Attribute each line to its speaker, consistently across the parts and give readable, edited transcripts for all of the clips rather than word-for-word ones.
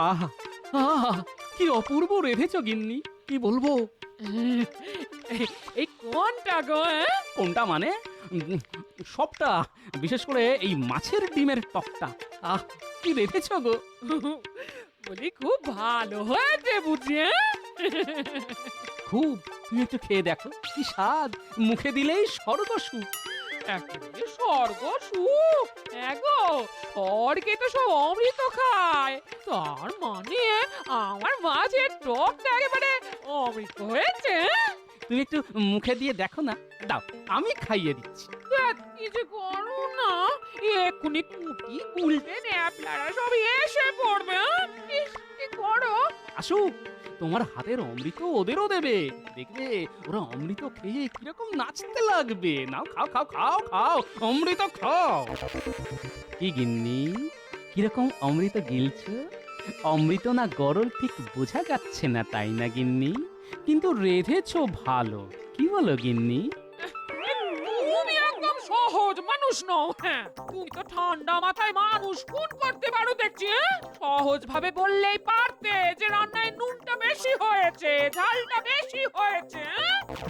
Speaker 1: আহা আহা, কি অপূর্ব রেঁধেছ গিন্নি, কি বলবো।
Speaker 2: এই কোনটা গো?
Speaker 1: কোনটা মানে সবটা, বিশেষ করে এই মাছের ডিমের টকটা। আহ, কি রেঁধেছ গো।
Speaker 2: বলি খুব ভালো হয়েছে বুঝি।
Speaker 1: খুব, তুমি একটু খেয়ে দেখো, কি স্বাদ, মুখে দিলেই স্বর্গ সুখ।
Speaker 2: একেবারে স্বর্গ সুখ। গো, স্বর্গে তো সব অমৃত খায়, তার মানে আমার মাছের টকটা একেবারে অমৃত হয়েছে।
Speaker 1: তুমি একটু মুখে দিয়ে দেখো না, দাও আমি খাইয়ে দিচ্ছি।
Speaker 2: কিছু করো না, এক্ষুনি কুটি উল্টে ন্যাপলারা সব এসে পড়বে। ইস, কি করো?
Speaker 1: আসুক, তোমার হাতের অমৃত ওদেরও দেবে, দেখবে ওরা অমৃত খেয়ে কিরকম নাচতে লাগবে। নাও খাও খাও খাও খাও, অমৃত খাও। কি গিন্নি, কিরকম অমৃত গিলছো? অমৃত না গরল ঠিক বোঝা যাচ্ছে না, তাই না গিন্নি? কিন্তু রেধেছো ভালো, কি বলো গিন্নি?
Speaker 2: তুমি একদম সহজ মানুষ নও। হ্যাঁ, তুমি তো ঠান্ডা মাথায় মানুষ খুন করতে পারো দেখছি। সহজ ভাবে বললেই পারতে যে রান্নায় নুনটা বেশি হয়েছে, ঝালটা বেশি হয়েছে।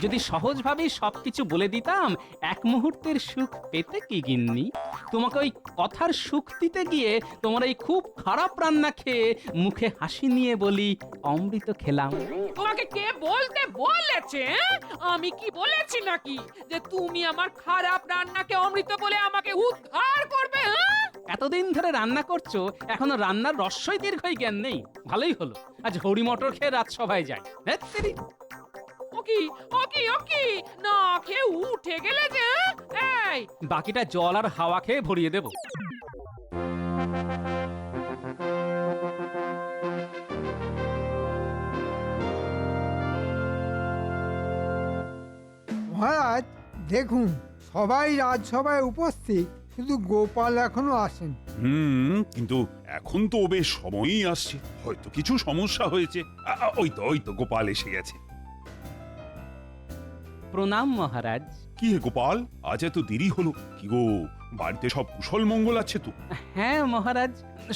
Speaker 1: যদি সহজভাবেই সবকিছু বলে দিতাম, এক মুহূর্তের সুখ পেতে কি গিন্নি? তোমাকে ওই কথার সুখ দিতে গিয়ে তোমার এই খুব খারাপ রান্না খেয়ে মুখে হাসি নিয়ে বলি অমৃত খেলাম।
Speaker 2: তোমাকে কে বলতে বলেছে? আমি কি বলেছি নাকি যে তুমি আমার খারাপ রান্নাকে অমৃত বলে আমাকে উদ্ধার করবে?
Speaker 1: এতদিন ধরে রান্না করছো, এখনো রান্নার রস্যই দীর্ঘই জ্ঞান নেই। ভালোই হলো আজ হরি মটর খেয়ে রাজসভায় যাই। ধ্যাত্তেরি।
Speaker 2: ওকি ওকি ওকি, না খেয়ে উঠে গেলে যে। এই,
Speaker 1: বাকিটা জল আর হাওয়া খেয়ে ভরিয়ে দেবো।
Speaker 3: মহারাজ দেখুন, সবাই রাজসভায় উপস্থিত, শুধু গোপাল এখনো আসেন।
Speaker 4: কিন্তু এখন তো বেশ সময়ই আসছে, হয়তো কিছু সমস্যা হয়েছে। ওই তো গোপাল এসে গেছে।
Speaker 1: প্রণাম মহারাজ।
Speaker 4: কি হে গোপাল, আজ এত দেরি হলো? কি গো, বাড়িতে সব কুশল মঙ্গল আছে তো?
Speaker 1: হ্যাঁ মহারাজ,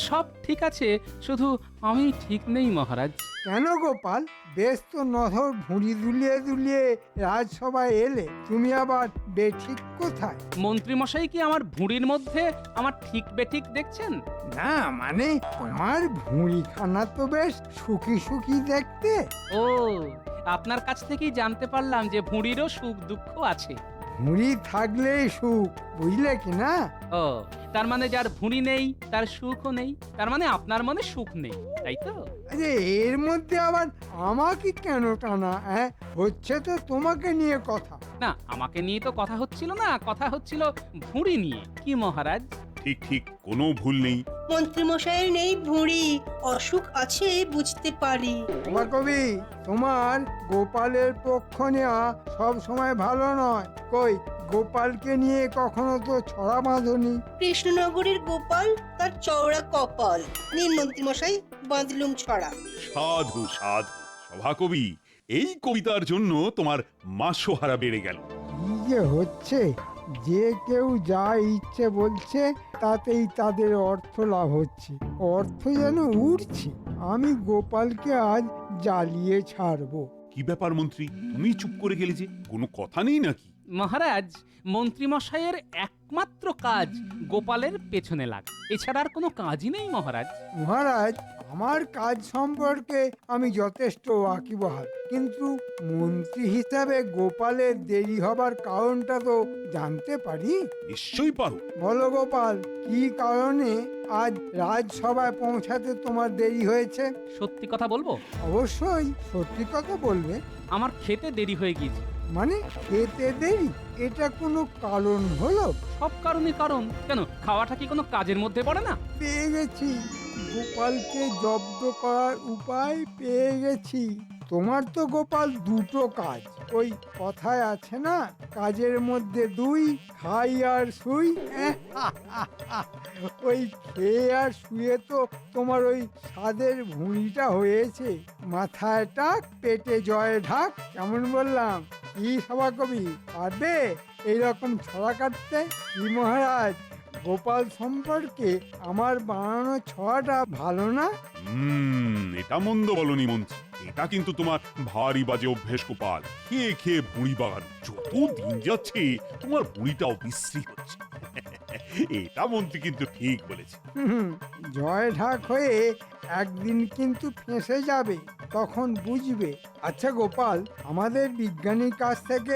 Speaker 1: সব ঠিক আছে, শুধু আমি ঠিক নেই মহারাজ।
Speaker 3: কেন গোপাল, বেশ তো নধর ভুঁড়ি দুলিয়ে দুলিয়ে রাজসভায় এলে, তুমি আবার বেঠিক কোথায়?
Speaker 1: মন্ত্রীমশাই কি আমার ভুঁড়ির মধ্যে আমার ঠিক বেঠিক দেখছেন?
Speaker 3: না মানে, তোমার ভুঁড়িখানা তো বেশ সুখী সুখী দেখতে।
Speaker 1: ও, আপনার কাছ থেকেই জানতে পারলাম যে ভুঁড়িরও সুখ দুঃখ আছে।
Speaker 3: ভুঁড়ি থাকলেই সুখ, বুঝলে কি না?
Speaker 1: ও, তার মানে যার ভুঁড়ি নেই তার সুখও নেই, তার মানে আপনার মনে সুখ নেই, তাই তো?
Speaker 3: আরে এর মধ্যে আবার আমাকে কেন টানা? হচ্ছে তো তোমাকে নিয়ে কথা।
Speaker 1: না, আমাকে নিয়ে তো কথা হচ্ছিল না, কথা হচ্ছিল ভুঁড়ি নিয়ে। কি মহারাজ?
Speaker 4: ঠিক ঠিক, কোনো ভুল নেই।
Speaker 5: মন্ত্রীমশাইয়ের নেই ভুঁড়ি, অসুখ আছে বুঝতে পারি।
Speaker 3: তোমার কবি, তোমার গোপালের পক্ষ নেওয়া সব সময় ভালো নয়। কই, গোপালকে নিয়ে কখনো তো ছড়া বাঁধনি।
Speaker 5: কৃষ্ণনগরের গোপাল তার চওড়া কপাল, নিন মন্ত্রীমশাই বাঁধলুম ছড়া।
Speaker 4: সাধু সাধু সভাকবি, এই কবিতার জন্য তোমার মাসোহারা বেড়ে গেল।
Speaker 3: কি যে হচ্ছে, যে কেউ যা ইচ্ছে বলছে তাতেই তাদের অর্থ লাভ হচ্ছে, অর্থ যেন উঠছে। আমি গোপালকে আজ জ্বালিয়ে ছাড়বো।
Speaker 4: কি ব্যাপার মন্ত্রী, তুমি চুপ করে গেলে যে? কোনো কথা নেই নাকি?
Speaker 1: মহারাজ, মন্ত্রীমশাইয়ের একমাত্র কাজ গোপালের পেছনে লাগা, এছাড়া আর কোনো কাজই নেই মহারাজ।
Speaker 3: মহারাজ, আমার কাজ সম্পর্কে আমি যথেষ্ট ওয়াকিবহাল, কিন্তু মন্ত্রী হিসাবে গোপালের দেরি হবার কারণটা তো জানতে পারি?
Speaker 4: নিশ্চয়ই পারো।
Speaker 3: বলো গোপাল, কি কারণে আজ রাজসভায় পৌঁছাতে তোমার দেরি হয়েছে?
Speaker 1: সত্যি কথা বলবো,
Speaker 3: অবশ্যই সত্যি কথা বলবে।
Speaker 1: আমার খেতে দেরি হয়ে গিয়েছে।
Speaker 3: মানে খেতে দেরি? এটা কোনো কারণ হলো?
Speaker 1: সব কারণে কারণ। কেন, খাওয়াটা কি কোনো কাজের মধ্যে পড়ে না?
Speaker 3: পেয়ে গেছি, গোপালকে জব্দ করার উপায় পেয়ে গেছি। তোমার তো গোপাল দুটো কাজ, ওই কথায় আছে না, কাজের মধ্যে দুই, খাই আর শুই। ওই খেয়ে আর শুয়ে তো তোমার ওই স্বাদের ভুঁড়িটা হয়েছে। মাথায় টাক, পেটে জয় ঢাক। কেমন বললাম? কি সভা কবি, পারবে এইরকম ছড়া কাটতে? কি মহারাজ, গোপাল সম্পর্কে আমার বানানো ছড়াটা ভালো না?
Speaker 4: এটা মন্দ বলনি মন্ত্রী। এটা কিন্তু তোমার ভারী বাজে অভ্যেস গোপাল। খেয়ে খেয়ে বুড়ি বাগানো। যত দিন যাচ্ছে তোমার বুড়িটাও বিশ্রী হচ্ছে। এটা মন্ত্রী কিন্তু ঠিক বলেছে।
Speaker 3: জয় ঢাক হয়ে একদিন কিন্তু ফেঁসে যাবে, তখন বুঝবে। আচ্ছা গোপাল, আমাদের বিজ্ঞানীর কাছ থেকে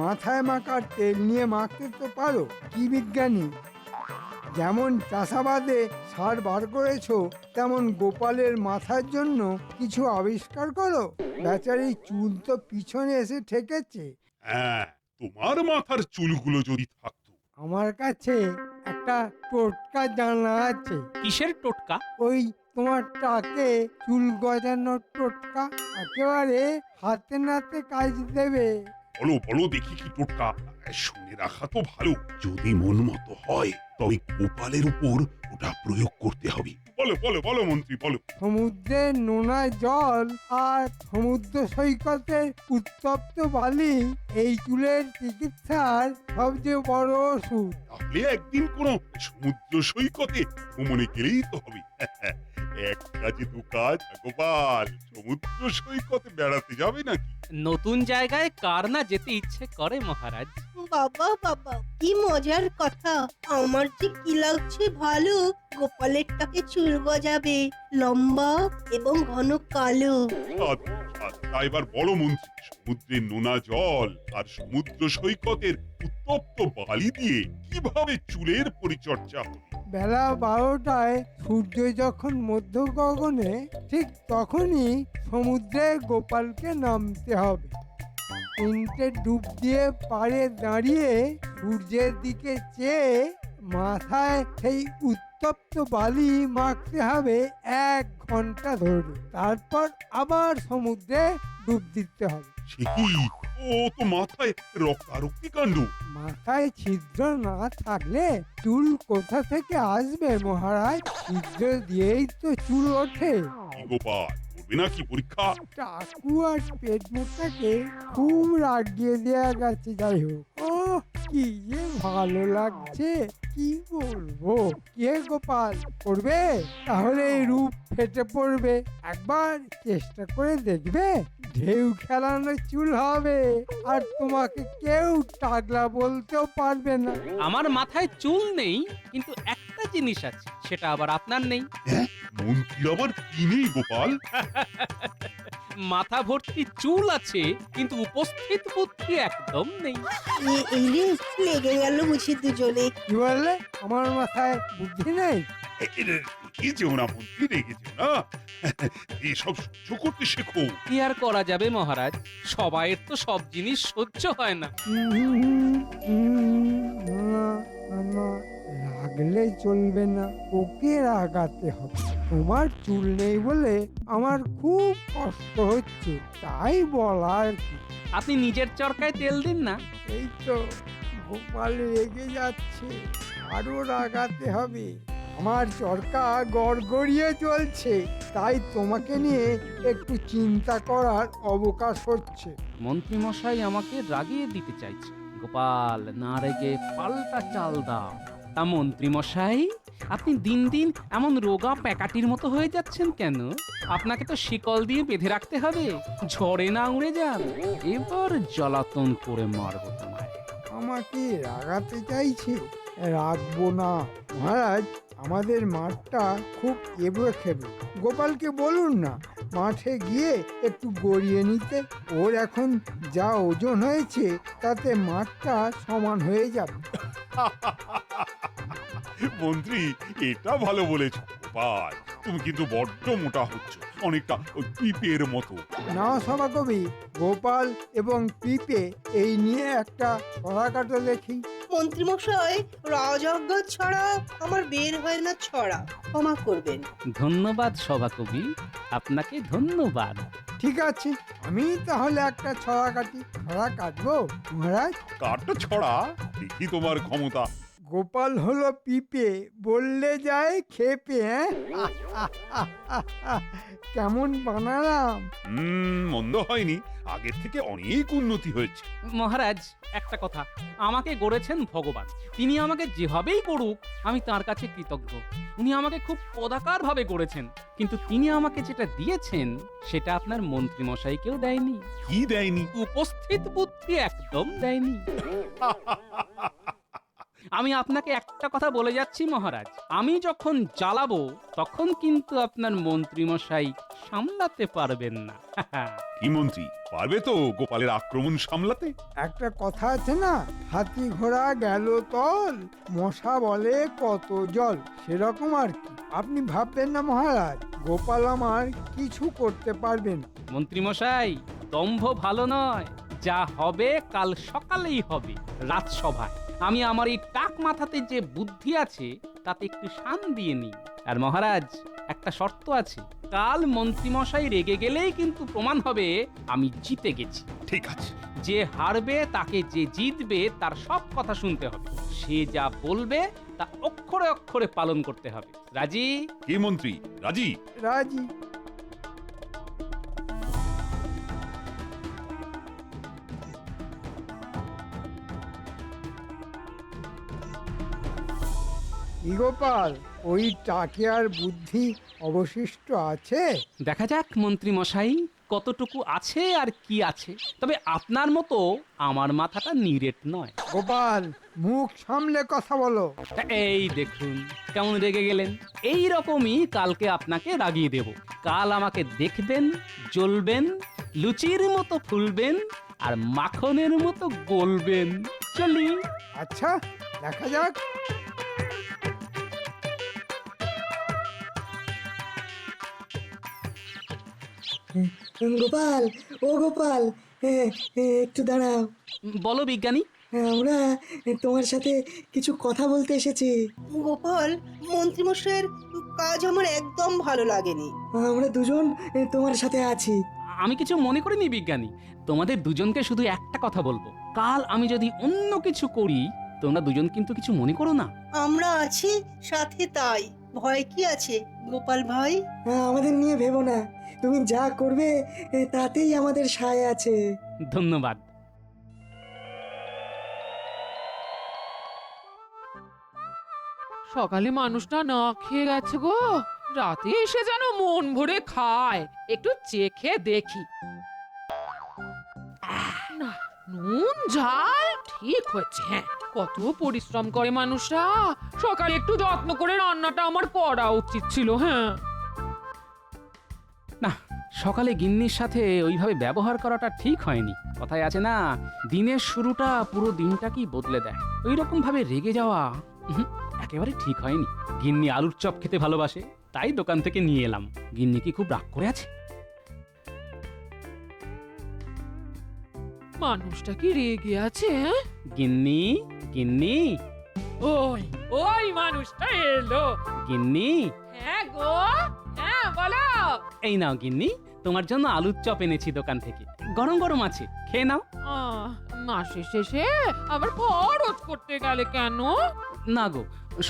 Speaker 3: মাথায় মাখার তেল নিয়ে মাখতে তো পারো। কি বিজ্ঞানী? যেমন চাষাবাদে সার বার করেছো, তেমন গোপালের মাথার জন্য কিছু আবিষ্কার করো। বেচারি চুল তো পিছনে এসে ঠেকেছে।
Speaker 4: হ্যাঁ, তোমার মাথার চুলগুলো যদি থাকতো।
Speaker 3: আমার কাছে একটা টোটকা জানা আছে।
Speaker 1: কিসের টোটকা?
Speaker 3: ওই তোমার টাকে চুল গজানোর টোটকা, একেবারে হাতে নাতে কাজ দেবে।
Speaker 4: বলো বলো দেখি কি টোটকা। শুনে রাখা তো ভালো। যদি মন মতো হয় তবে গোপালের উপর ওটা প্রয়োগ করতে হবে। বলো বলো বলো মন্ত্রী বলো।
Speaker 3: সমুদ্রের নোনা জল আর সমুদ্র সৈকতের উত্তপ্ত বালি এই চুলের চিকিৎসার সবচেয়ে বড় ওষুধ।
Speaker 4: তাহলে একদিন কোন সমুদ্র সৈকতে ভ্রমণে গেলেই তো হবে। এক কাজে দু কাজ গোপাল। সমুদ্র সৈকতে বেড়াতে যাবে নাকি?
Speaker 1: নতুন জায়গায় কার না যেতে ইচ্ছে করে মহারাজ।
Speaker 5: বাবা বাবা, কি মজার কথা। আমার যে কি লাগছে ভালো। গোপালের টাকে চুল গজাবে, লম্বা এবং ঘন কালো।
Speaker 4: তা এবার বলো মন্ত্রী, সমুদ্রের নোনা জল আর সমুদ্র সৈকতের উত্তপ্ত বালি দিয়ে কিভাবে চুলের পরিচর্যা হবে?
Speaker 3: বেলা 12টায় সূর্য যখন মধ্য গগনে, ঠিক তখনই সমুদ্রে গোপালকে নামতে হবে। 3টে ডুব দিয়ে পাড়ে দাঁড়িয়ে সূর্যের দিকে চেয়ে মাথায় সেই উত্তপ্ত বালি মাখতে হবে 1 ঘন্টা ধরে। তারপর আবার সমুদ্রে ডুব দিতে হবে।
Speaker 4: সে কি? ও তো মাথায় রক্তারক্তি কাণ্ড।
Speaker 3: মাথায় ছিদ্র না থাকলে চুল কোথা থেকে আসবে মহারাজ? ছিদ্র দিয়েই তো চুল ওঠে।
Speaker 4: কি গোপাল, করবে নাকি পরীক্ষা?
Speaker 3: টাকু আর পেট মোটাকে খুব রাগিয়ে দেয়া গেছে। যাই হোক, ও কি যে ভালো লাগছে, কি বলবো। কে গোপাল, করবে? তাহলে এই রূপ ফেটে পড়বে। একবার চেষ্টা করে দেখবে, ঢেউ খেলানো চুল হবে, আর তোমাকে কেউ টাগলা বলতেও পারবে না।
Speaker 1: আমার মাথায় চুল নেই, কিন্তু একটা জিনিস আছে, সেটা আবার আপনার নেই।
Speaker 4: মন্ত্রীর আবার কি নেই গোপাল?
Speaker 1: মাথা ভর্তি চুল আছে, কিন্তু উপস্থিত বুদ্ধি একদম নেই।
Speaker 5: এই রে, লেগে গেল বুঝি দুজনে।
Speaker 3: কি বললে? আমার মাথায় বুদ্ধি নেই?
Speaker 4: রেগেছেও না মন্ত্রী, রেগেছেও না। এসব সহ্য করতে শেখো।
Speaker 1: কি আর করা যাবে মহারাজ, সবাইয়ের তো সব জিনিস সহ্য হয় না।
Speaker 3: না, রাগলে চলবে না, ওকে রাগাতে হবে। তোমার চুল নেই বলে আমার খুব কষ্ট হচ্ছে, তাই বলা আর কি।
Speaker 1: আপনি নিজের চরকায় তেল দিন না।
Speaker 3: এই তো গোপাল রেগে যাচ্ছে, আরো রাগাতে হবে। আমার চরকা গড়গড়িয়ে চলছে, তাই তোমাকে নিয়ে একটু চিন্তা করার অবকাশ হচ্ছে।
Speaker 1: মন্ত্রী মশাই আমাকে রাগিয়ে দিতে চাইছে। গোপাল, না রেগে পাল্টা চাল দাও। তা মন্ত্রী মশাই, আপনি দিন দিন এমন রোগা প্যাকাটির মতো হয়ে যাচ্ছেন কেন? আপনাকে তো শিকল দিয়ে বেঁধে রাখতে হবে, ঝড়ে না উড়ে যান। এবার জ্বালাতন করে মারবো তোমায়।
Speaker 3: আমাকে রাগাতে চাইছে? রাখবো না মহারাজ। আমাদের মাঠটা খুব এবড়ো খেবড়ো। গোপালকে বলুন না মাঠে গিয়ে একটু গড়িয়ে নিতে। ওর এখন যা ওজন হয়েছে তাতে মাঠটা সমান হয়ে যাবে।
Speaker 4: মন্ত্রী, এটা ভালো বলেছ গোপাল। তুমি কিন্তু বড্ড মোটা হচ্ছ, অনেকটা ওই পিপের মতো।
Speaker 3: না সভাকবি, গোপাল এবং পিপে এই নিয়ে একটা ছড়াকাটা দেখি।
Speaker 5: মন্ত্রীমশাই, রাজজ্ঞা ছাড়া আমার বের হয় না ছড়া, ক্ষমা করবেন।
Speaker 1: ধন্যবাদ সভাকবি, আপনাকে ধন্যবাদ।
Speaker 3: ঠিক আছে, আমি তাহলে একটা ছড়া কাটি। ছড়া কাটবো মহারাজ?
Speaker 4: কাঠটা ছড়া, দেখি তোমার ক্ষমতা।
Speaker 3: গোপাল হলো পিপে, বললে যায় খেপে। কেমন বানালাম?
Speaker 4: মন্দ হয়নি, আগের থেকে অনেক উন্নতি হয়েছে।
Speaker 1: মহারাজ একটা কথা, আমাকে গড়েছেন ভগবান। তিনি আমাকে যেভাবেই করুক আমি তার কাছে কৃতজ্ঞ। উনি আমাকে খুব পদাকার ভাবে গড়েছেন, কিন্তু তিনি আমাকে যেটা দিয়েছেন সেটা আপনার মন্ত্রী মশাইকেও দেয়নি।
Speaker 4: কি দেয়নি?
Speaker 1: উপস্থিত বুদ্ধি একদম দেয়নি। আমি আপনাকে একটা কথা বলে যাচ্ছি মহারাজ, আমি যখন জ্বালাবো তখন কিন্তু আপনার মন্ত্রী মশাই সামলাতে পারবেন না।
Speaker 4: কি মন্ত্রী পারবে তো গোপালের আক্রমণ সামলাতে?
Speaker 3: একটা কথা আছে না, হাতি ঘোড়া গেল তল, মশা বলে কত জল, সেরকম আর কি। আপনি ভাববেন না মহারাজ, গোপাল আমার কিছু করতে পারবে না।
Speaker 1: মন্ত্রী মশাই, দম্ভ ভালো নয়, যা হবে কাল সকালেই হবে রাজসভায়। আমি আমার এই টাক মাথাতে যে বুদ্ধি আছে তাতে একটু শান দিয়ে নিই। আর মহারাজ একটা শর্ত আছে, কাল মন্ত্রী মশাই রেগে গেলেই কিন্তু প্রমাণ হবে আমি জিতে গেছি।
Speaker 4: ঠিক আছে।
Speaker 1: যে হারবে তাকে যে জিতবে তার সব কথা শুনতে হবে, সে যা বলবে তা অক্ষরে অক্ষরে পালন করতে হবে। রাজি?
Speaker 4: কি মন্ত্রী রাজি?
Speaker 3: রাজি। কি গোপাল, ওই টাকে আর বুদ্ধি অবশিষ্ট আছে?
Speaker 1: দেখা যাক মন্ত্রী মশাই কতটুকু আছে আর কি আছে। তবে আপনার মতো আমার মাথাটা নিরেট নয়।
Speaker 3: গোপাল, মুখ সামলে কথা বলো।
Speaker 1: এই দেখুন কেমন রেগে গেলেন। এই রকমই কালকে আপনাকে রাগিয়ে দেব। কাল আমাকে দেখবেন, জ্বলবেন, লুচির মতো ফুলবেন আর মাখনের মতো গলবেন। চলি।
Speaker 3: আচ্ছা, দেখা যাক।
Speaker 6: গোপাল, ও গোপাল, একটু দাঁড়াও।
Speaker 1: বলো বিজ্ঞানী।
Speaker 6: আমরা তোমার সাথে কিছু কথা বলতে এসেছি।
Speaker 5: গোপাল, মন্ত্রীমশাইয়ের কাজ আমার একদম ভালো লাগেনি।
Speaker 6: আমরা দুজন তোমার সাথে আছি।
Speaker 1: আমি কিছু মনে করিনি বিজ্ঞানী, তোমাদের দুজনকে শুধু একটা কথা বলবো, কাল আমি যদি অন্য কিছু করি তোমরা দুজন কিন্তু কিছু মনে করো না।
Speaker 5: আমরা আছি সাথে, তাই ভয় কি আছে গোপাল ভাই?
Speaker 6: আমাদের নিয়ে ভেবো না, তুমি যা করবে তাতেই আমাদের সায় আছে।
Speaker 1: ধন্যবাদ।
Speaker 2: সকালে মানুষটা না খেয়ে গেছে গো, রাতে এসে যেন মন ভরে খায়। একটু চেখে দেখি। না, নুন ঝাল ঠিক হয়েছে। হ্যাঁ, কত পরিশ্রম করে মানুষরা, সকালে একটু যত্ন করে রান্নাটা আমার করা উচিত ছিল। হ্যাঁ,
Speaker 1: না, সকালে গিন্নির সাথে ওইভাবে ব্যবহার করাটা ঠিক হয়নি। কথায় আছে না, দিনের শুরুটা পুরো দিনটাকেই বদলে দেয়। ওই রকম ভাবে রেগে যাওয়া একেবারে ঠিক হয়নি। গিন্নি আলুর চপ খেতে ভালোবাসে, তাই দোকান থেকে নিয়ে এলাম। গিন্নি কি খুব রাগ করে আছে?
Speaker 2: মানুষটা কি রেগে আছে? হ্যাঁ?
Speaker 1: গিন্নি, গিন্নি,
Speaker 2: ওই ওই মানুষটা এলো।
Speaker 1: গিন্নি,
Speaker 2: হ্যাঁ গো, হ্যাঁ বলো।
Speaker 1: এই নাও গিন্নি, তোমার জন্য আলুর চপ এনেছি দোকান থেকে, গরম গরম আছে, খেয়ে নাও।
Speaker 2: মাসের শেষে আবার খরচ করতে গেলে কেন?
Speaker 1: না গো,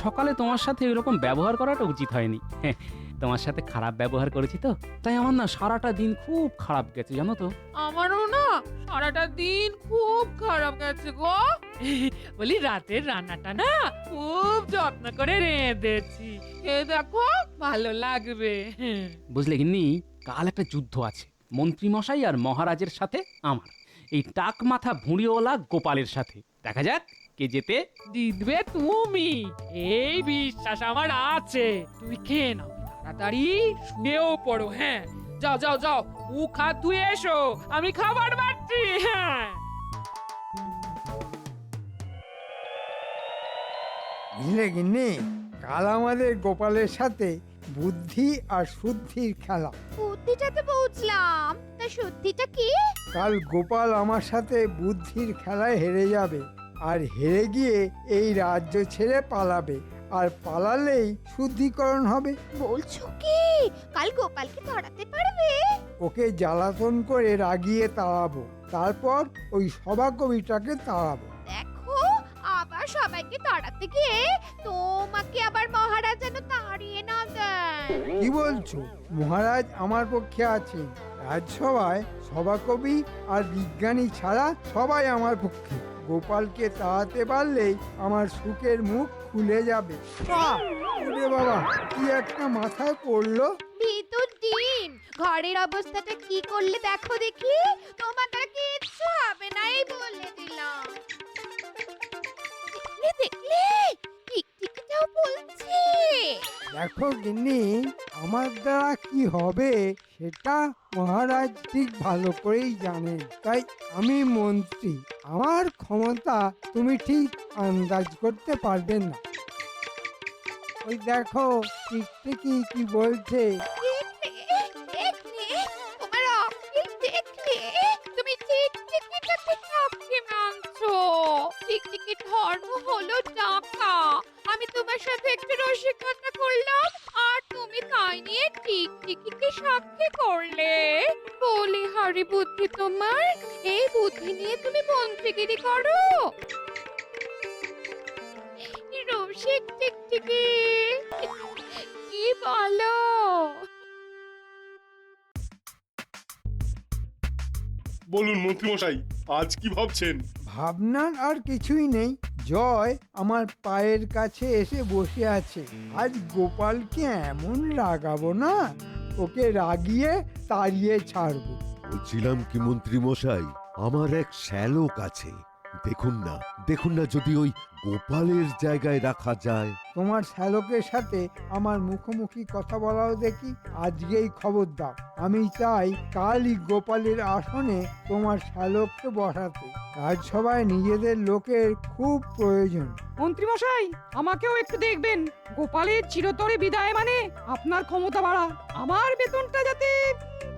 Speaker 1: সকালে তোমার সাথে এরকম ব্যবহার করাটা উচিত হয়নি। হ্যাঁ, তোমার সাথে খারাপ ব্যবহার করেছি তো, তাই আমার না সারাটা দিন খুব খারাপ গেছে জানো তো।
Speaker 2: আমারও না সারাটা দিন খুব খারাপ গেছে গো। বলি রাতের রান্নাটা না খুব যত্ন করে রেঁধেছি, এ দেখো ভালো লাগবে।
Speaker 1: বুঝলে গিন্নি, কাল একটা যুদ্ধ আছে মন্ত্রী মশাই আর মহারাজের সাথে আমার, এই টাক মাথা ভুঁড়িওয়ালা গোপালের সাথে। দেখা যাক কে জেতে।
Speaker 2: জিতবে তুমি, এই বিশ্বাস আমার আছে। তুমি খেয়ে নাও, তাড়াতাড়ি শুয়েও পড়ো। হ্যাঁ, যাও যাও যাও, মুখ হাত ধুয়ে এসো, আমি খাবার বাড়ছি। হ্যাঁ,
Speaker 3: বুঝলে গিন্নি, কাল আমাদের গোপালের সাথে বুদ্ধি আর শুদ্ধির খেলা।
Speaker 7: বুদ্ধিটা তো বুঝলাম, তা শুদ্ধিটা কি?
Speaker 3: কাল গোপাল আমার সাথে বুদ্ধির খেলায় হেরে যাবে, আর হেরে গিয়ে এই রাজ্য ছেড়ে পালাবে, আর পালালেই শুদ্ধিকরণ হবে।
Speaker 7: বলছো কি কাল গোপালকে ধরাতে পারবে?
Speaker 3: ওকে জ্বালাতন করে রাগিয়ে তাড়াবো, তারপর ওই সভাকবিটাকে তাড়াবো।
Speaker 7: দেখো আবার সবাইকে তাড়াতে গিয়ে তোমাকে আবার মহারাজ যেন তাড়িয়ে না দেয়।
Speaker 3: কি বলছো? মহারাজ আমার পক্ষে আছেন। রাজসভায় সভাকবি আর বিজ্ঞানী ছাড়া সবাই আমার পক্ষে। গোপালকে তাড়াতে পারলেই আমার সুখের মুখ খুলে যাবে। ওরে বাবা, কি একটা মাথায় পড়লো।
Speaker 7: ভিতর ডিম, ঘরের অবস্থাটা কি করলে দেখো দেখি। তোমার দ্বারা কিচ্ছু হবে না, এই বলে দিলাম। দেখলে দেখলে, টিকটিকিটাও বলছে।
Speaker 3: দেখো গিন্নি, আমার দ্বারা কি হবে সেটা মহারাজ ঠিক ভালো করেই জানেন। তাই আমি মন্ত্রী, আমার ক্ষমতা তুমি ঠিক আন্দাজ করতে পারবে না। ওই দেখো টিকটিকি কি বলছে।
Speaker 7: দেখলে, তোমার অকিল দেখলে, তুমি টিকটিকিটাকে কাকে মানছো? টিকটিকির ধর্ম হলো ডাকা। আমি তোমার সাথে একটু রসিকতা করলাম, আর তুমি তাই নিয়ে টিকটিকিকে সাক্ষী করলে। বলি হারি বুদ্ধি তোমার, এই বুদ্ধি নিয়ে তুমি মন্ত্রীগিরি করো। রসিক টিকটিকি, কি বলো?
Speaker 8: বলুন মন্ত্রীমশাই, আজ কি ভাবছেন?
Speaker 3: ভাবনার আর কিছুই নেই। জয় আমার পায়ের কাছে এসে বসে আছে। আজ গোপালকে এমন রাগাবো না, ওকে রাগিয়ে তাড়িয়ে ছাড়বো।
Speaker 9: বলছিলাম কি মন্ত্রী মশাই, আমার এক শ্যালক আছে, দেখুন না যদি ওই গোপালের জায়গায় রাখা যায়।
Speaker 3: তোমার শ্যালকের সাথে আমার মুখোমুখি কথা বলাও দেখি। আজকেই খবর দাও। আমি চাই কালই গোপালের আসনে তোমার শ্যালককে বসাতে। রাজসভায় নিজেদের লোকের খুব প্রয়োজন।
Speaker 2: মন্ত্রী মশাই, আমাকেও একটু দেখবেন। গোপালের চিরতরে বিদায় মানে আপনার ক্ষমতা বাড়া। আমার বেতনটা যাতে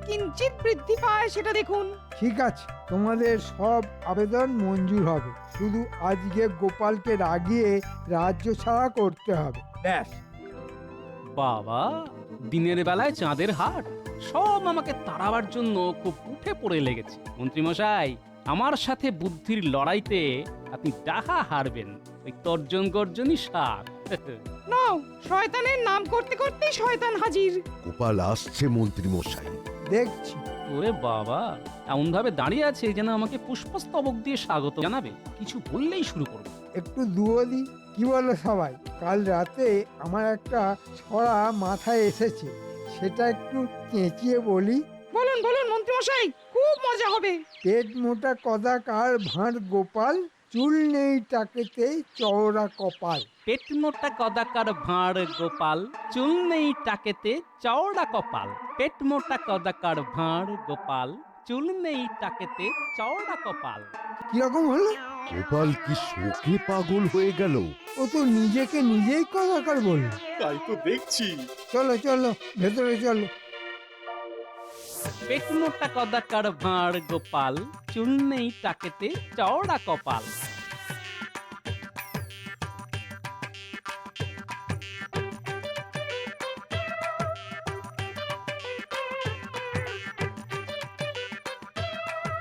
Speaker 2: কিঞ্চিত বৃদ্ধি পায় সেটা দেখুন।
Speaker 3: ঠিক আছে, তোমাদের সব আবেদন মঞ্জুর হবে। শুধু আজকে গোপালকে রাগিয়ে রাজ্য ছাড়া করতে হবে, ব্যাস।
Speaker 1: বাবা, দিনের বেলায় চাঁদের হাট, সব আমাকে তাড়াবার জন্য খুব উঠে পড়ে লেগেছে। মন্ত্রীমশাই, আমার সাথে বুদ্ধির লড়াইতে আপনি ডাহা হারবেন। ওই তর্জন গর্জনই সার।
Speaker 2: নাও, শয়তানের নাম করতে করতেই শয়তান হাজির।
Speaker 9: গোপাল আসছে মন্ত্রী মশাই।
Speaker 3: দেখছি।
Speaker 1: ওরে বাবা, এমন ভাবে দাঁড়িয়ে আছে যেন আমাকে পুষ্পস্তবক দিয়ে স্বাগত জানাবে। কিছু বললেই শুরু করবে।
Speaker 3: একটু দুয়োদি। কি বলো সবাই? কাল রাতে আমার একটা ছড়া মাথায় এসেছে, সেটা একটু চেঁচিয়ে বলি।
Speaker 2: বলুন বলুন মন্ত্রী মশাই, খুব মজা হবে।
Speaker 3: পেট মোটা কদাকার ভাঁড় গোপাল, চুল নেই টাকেতে চওড়া কপাল।
Speaker 1: পেট মোটা কদাকার ভাঁড় গোপাল, চুল নেই টাকেতে চওড়া কপাল। পেট মোটা কদাকার ভাঁড় গোপাল, চুল নেই টাকেতে চওড়া কপাল।
Speaker 3: কিরকম হলো?
Speaker 9: গোপাল কি শোকে পাগল হয়ে গেল?
Speaker 3: ও তো নিজেকে নিজেই কদাকার বলল।
Speaker 8: তাই তো দেখছি।
Speaker 3: চলো চলো, ভেতরে চলো।
Speaker 1: পেট মোটা কদাকার ভাঁড় গোপাল, চুল নেই টাকেতে চওড়া কপাল।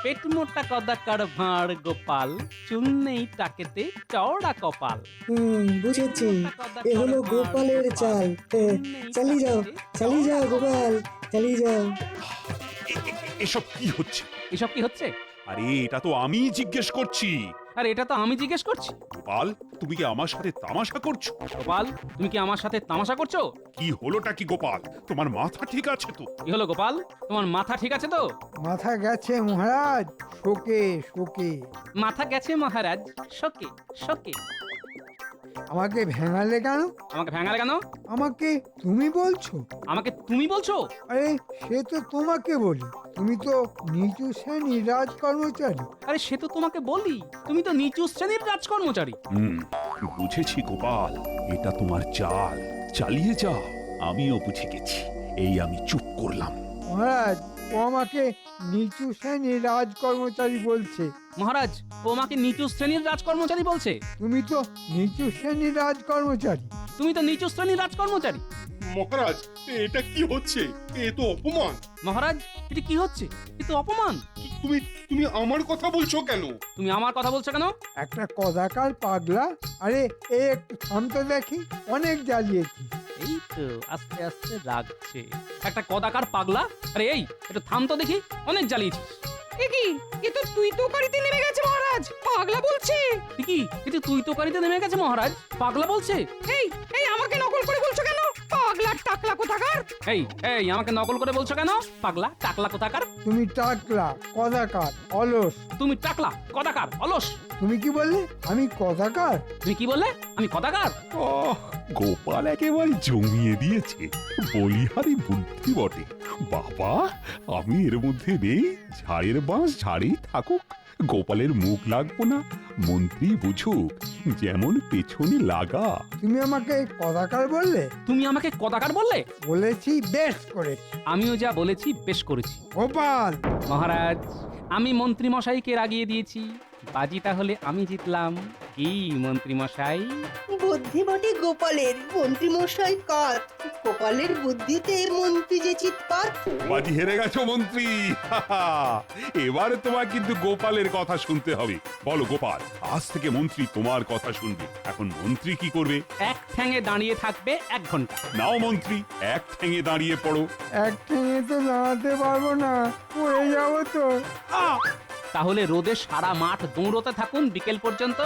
Speaker 1: পেট মোটা কদাকার ভাঁড় গোপাল, চুল নেই টাকেতে চওড়া কপাল।
Speaker 6: বুঝেছি, এ হলো গোপালের চাল। চালিয়ে যাও গোপাল, চালিয়ে যাও।
Speaker 4: এসব কি হচ্ছে?
Speaker 1: এসব কি হচ্ছে?
Speaker 4: আরে এটা তো আমি জিজ্ঞেস করছি।
Speaker 1: আর এটা তো আমি জিজ্ঞেস করছি।
Speaker 4: গোপাল, তুমি কি আমার সাথে তামাশা করছো?
Speaker 1: গোপাল, তুমি কি আমার সাথে তামাশা করছো?
Speaker 4: কি হলোটা কি গোপাল? তোমার মাথা ঠিক আছে তো?
Speaker 1: কি হলো গোপাল, তোমার মাথা ঠিক আছে তো?
Speaker 3: মাথা গেছে মহারাজ, শোকে শোকে।
Speaker 1: মাথা গেছে মহারাজ, শোকে শোকে।
Speaker 3: আমাকে ভেঙালে কেন?
Speaker 1: আমাকে ভেঙালে কেন?
Speaker 3: আমাকে তুমি বলছো?
Speaker 1: আমাকে তুমি বলছো?
Speaker 3: আরে সে তো তোমাকে বলি, তুমি তো নিচু শ্রেণীর রাজ কর্মচারী।
Speaker 1: আরে সে তো তোমাকে বলি, তুমি তো নিচু শ্রেণীর রাজকর্মচারী।
Speaker 4: বুঝেছি গোপাল, এটা তোমার চাল। চালিয়ে যাও। আমিও বুঝে গেছি। এই আমি চুপ করলাম।
Speaker 3: মহারাজ, ও আমাকে নিচু শ্রেণীর রাজ কর্মচারী বলছে।
Speaker 1: মহারাজ, ও আমাকে নিচু শ্রেণীর রাজকর্মচারী বলছে।
Speaker 3: তুমি তো নিচু শ্রেণীর রাজ কর্মচারী।
Speaker 1: তুমি তো নিচু শ্রেণীর রাজকর্মচারী।
Speaker 8: মহারাজ, এটা কি হচ্ছে? এ তো অপমান।
Speaker 1: মহারাজ, এটা কি হচ্ছে? এ তো অপমান।
Speaker 8: তুমি তুমি আমার কথা বলছো কেন?
Speaker 1: তুমি আমার কথা বলছো কেন?
Speaker 3: একটা কদাকার পাগলা। আরে এ একটু থাম তো দেখি, অনেক জ্বালিয়েছি।
Speaker 1: এই তো আস্তে আস্তে রাগছে। একটা কদাকার পাগলা। আরে এই, একটু থাম তো দেখি, অনেক জ্বালিয়েছিস।
Speaker 2: কি এ তো তুই তো গাড়িতে নেমে গেছে মহারাজ, পাগলা বলছে।
Speaker 1: কি এটা তুই তো কারিতে নেমে গেছে মহারাজ, পাগলা বলছে?
Speaker 2: এই এই আমাকে নকল করে বলছো কেন? পাগলা টাকলা কোথাকার।
Speaker 1: এই এই আমাকে নকল করে বলছো কেন? পাগলা টাকলা কোথাকার।
Speaker 3: তুমি টাকলা, কদাকার, অলস।
Speaker 1: তুমি টাকলা কদাকার অলস।
Speaker 3: তুমি কি বললে? আমি কদাকার?
Speaker 1: তুমি কি বললে? আমি কদাকার?
Speaker 4: গোপাল একেবারে জমিয়ে দিয়েছে, বলিহারি বুদ্ধি বটে। বাবা, আমি এর মধ্যে নেই, ঝাড়ের বাঁশ ঝাড়েই থাকুক, গোপালের মুখ লাগবো না, মন্ত্রী বুঝুক, যেমন পেছনে লাগা।
Speaker 3: তুমি আমাকে কদাকার বললে?
Speaker 1: তুমি আমাকে কদাকার বললে?
Speaker 3: বলেছি, বেশ করেছি।
Speaker 1: আমিও যা বলেছি বেশ করেছি।
Speaker 3: গোপাল,
Speaker 1: মহারাজ, আমি মন্ত্রী মশাইকে রাগিয়ে দিয়েছি, বাজি তাহলে আমি জিতলাম। কি মন্ত্রী মশাই?
Speaker 5: বুদ্ধি বটে গোপালের, মন্ত্রী মশাই কাত। গোপালের বুদ্ধিতে মন্ত্রী যে চিৎপাত।
Speaker 4: বাজি হেরে গেছো মন্ত্রী। এবারে তোমার কিন্তু গোপালের কথা শুনতে হবে। বলো গোপাল, আজ থেকে মন্ত্রী তোমার কথা শুনবে। এখন মন্ত্রী কি করবে?
Speaker 1: এক ঠ্যাঙে দাঁড়িয়ে থাকবে 1 ঘন্টা।
Speaker 4: নাও মন্ত্রী, এক ঠেঙে দাঁড়িয়ে পড়ো।
Speaker 3: এক ঠেঙে তো দাঁড়াতে পারবো না, পড়ে যাবো তো।
Speaker 1: তাহলে রোদে সারা মাঠ দৌড়তে থাকুন বিকেল পর্যন্ত।